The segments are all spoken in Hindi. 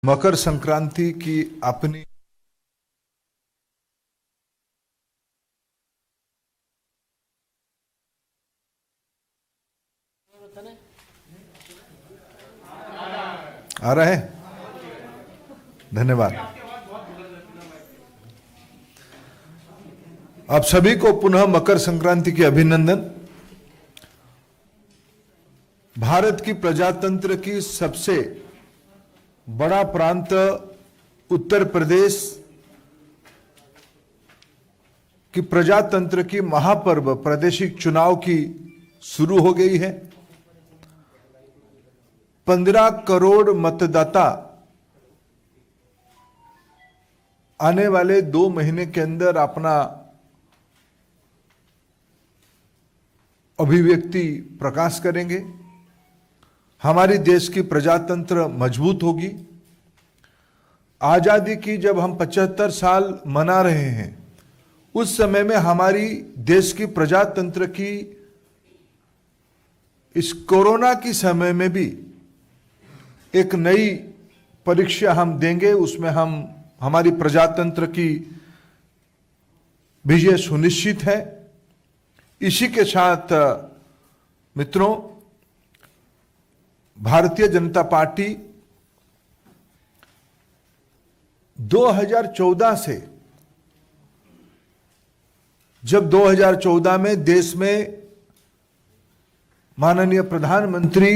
मकर संक्रांति की अपनी आ रहा है। धन्यवाद। आप सभी को पुनः मकर संक्रांति की अभिनंदन। भारत की प्रजातंत्र की सबसे बड़ा प्रांत उत्तर प्रदेश की प्रजातंत्र की महापर्व प्रादेशिक चुनाव की शुरू हो गई है। 15 करोड़ मतदाता आने वाले 2 महीने के अंदर अपना अभिव्यक्ति प्रकाश करेंगे। हमारी देश की प्रजातंत्र मजबूत होगी। आजादी की जब हम 75 साल मना रहे हैं, उस समय में हमारी देश की प्रजातंत्र की इस कोरोना की समय में भी एक नई परीक्षा हम देंगे। उसमें हम हमारी प्रजातंत्र की विजय सुनिश्चित है। इसी के साथ मित्रों, भारतीय जनता पार्टी 2014 से, जब 2014 में देश में माननीय प्रधानमंत्री,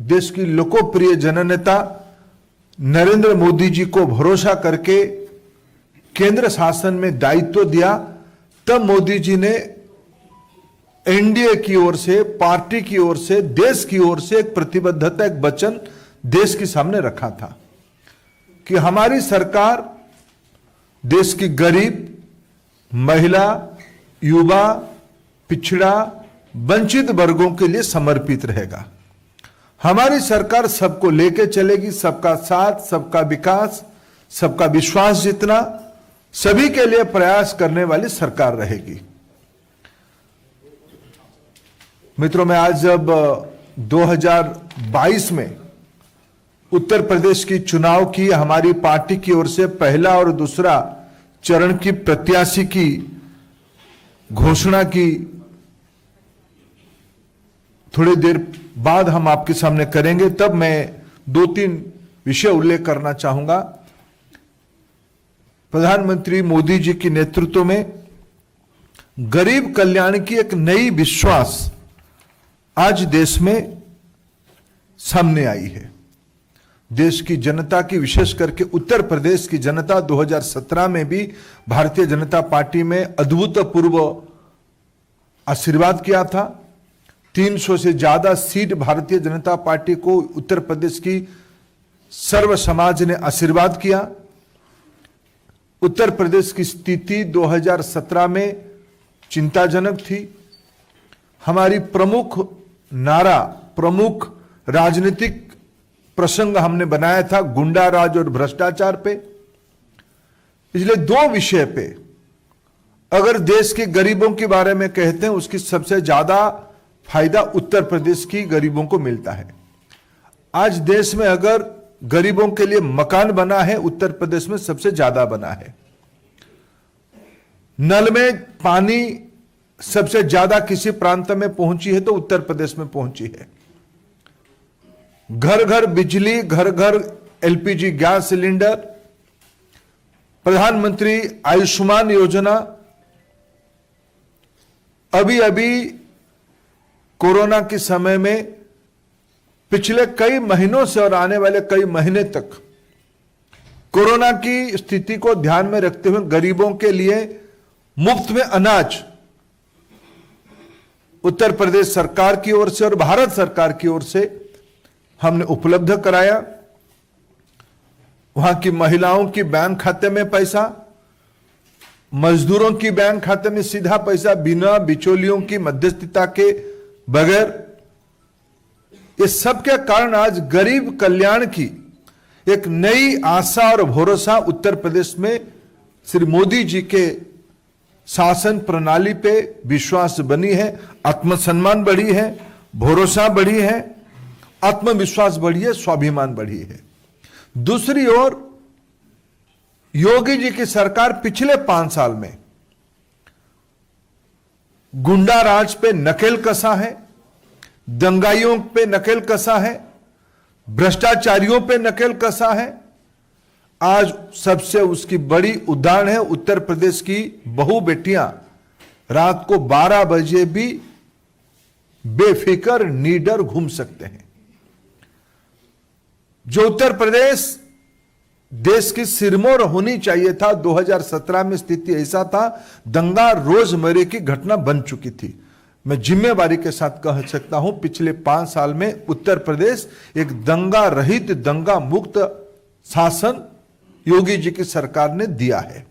देश की लोकप्रिय जननेता नरेंद्र मोदी जी को भरोसा करके केंद्र शासन में दायित्व दिया, तब मोदी जी ने एनडीए की ओर से, पार्टी की ओर से, देश की ओर से एक प्रतिबद्धता, एक वचन देश के सामने रखा था कि हमारी सरकार देश की गरीब, महिला, युवा, पिछड़ा, वंचित वर्गों के लिए समर्पित रहेगा। हमारी सरकार सबको लेके चलेगी, सबका साथ, सबका विकास, सबका विश्वास जीतना, सभी के लिए प्रयास करने वाली सरकार रहेगी। मित्रों, मैं आज जब 2022 में उत्तर प्रदेश की चुनाव की हमारी पार्टी की ओर से पहला और दूसरा चरण की प्रत्याशी की घोषणा की, थोड़ी देर बाद हम आपके सामने करेंगे, तब मैं 2-3 विषय उल्लेख करना चाहूंगा। प्रधानमंत्री मोदी जी के नेतृत्व में गरीब कल्याण की एक नई विश्वास आज देश में सामने आई है। देश की जनता की, विशेष करके उत्तर प्रदेश की जनता 2017 में भी भारतीय जनता पार्टी में अद्भुतपूर्व आशीर्वाद किया था। 300 से ज्यादा सीट भारतीय जनता पार्टी को उत्तर प्रदेश की सर्व समाज ने आशीर्वाद किया। उत्तर प्रदेश की स्थिति 2017 में चिंताजनक थी। हमारी प्रमुख नारा, प्रमुख राजनीतिक प्रसंग हमने बनाया था गुंडा राज और भ्रष्टाचार पे। इसलिए 2 विषय पे अगर देश के गरीबों के बारे में कहते हैं, उसकी सबसे ज्यादा फायदा उत्तर प्रदेश की गरीबों को मिलता है। आज देश में अगर गरीबों के लिए मकान बना है, उत्तर प्रदेश में सबसे ज्यादा बना है। नल में पानी सबसे ज्यादा किसी प्रांत में पहुंची है तो उत्तर प्रदेश में पहुंची है। घर घर बिजली, घर घर एलपीजी गैस सिलेंडर, प्रधानमंत्री आयुष्मान योजना, अभी अभी कोरोना के समय में पिछले कई महीनों से और आने वाले कई महीने तक कोरोना की स्थिति को ध्यान में रखते हुए गरीबों के लिए मुफ्त में अनाज उत्तर प्रदेश सरकार की ओर से और भारत सरकार की ओर से हमने उपलब्ध कराया। वहां की महिलाओं की बैंक खाते में पैसा, मजदूरों की बैंक खाते में सीधा पैसा, बिना बिचौलियों की मध्यस्थता के बगैर। ये सब के कारण आज गरीब कल्याण की एक नई आशा और भरोसा उत्तर प्रदेश में श्री मोदी जी के शासन प्रणाली पे विश्वास बनी है। आत्मसम्मान बढ़ी है, भरोसा बढ़ी है, आत्मविश्वास बढ़ी है, स्वाभिमान बढ़ी है। दूसरी ओर योगी जी की सरकार पिछले 5 साल में गुंडा राज पे नकेल कसा है, दंगाइयों पे नकेल कसा है, भ्रष्टाचारियों पे नकेल कसा है। आज सबसे उसकी बड़ी उदाहरण है उत्तर प्रदेश की बहू बेटियां रात को 12 बजे भी बेफिक्र निडर घूम सकते हैं। जो उत्तर प्रदेश देश की सिरमौर होनी चाहिए था, 2017 में स्थिति ऐसा था, दंगा रोजमर्रे की घटना बन चुकी थी। मैं जिम्मेवारी के साथ कह सकता हूं पिछले 5 साल में उत्तर प्रदेश एक दंगा रहित, दंगा मुक्त शासन योगी जी की सरकार ने दिया है।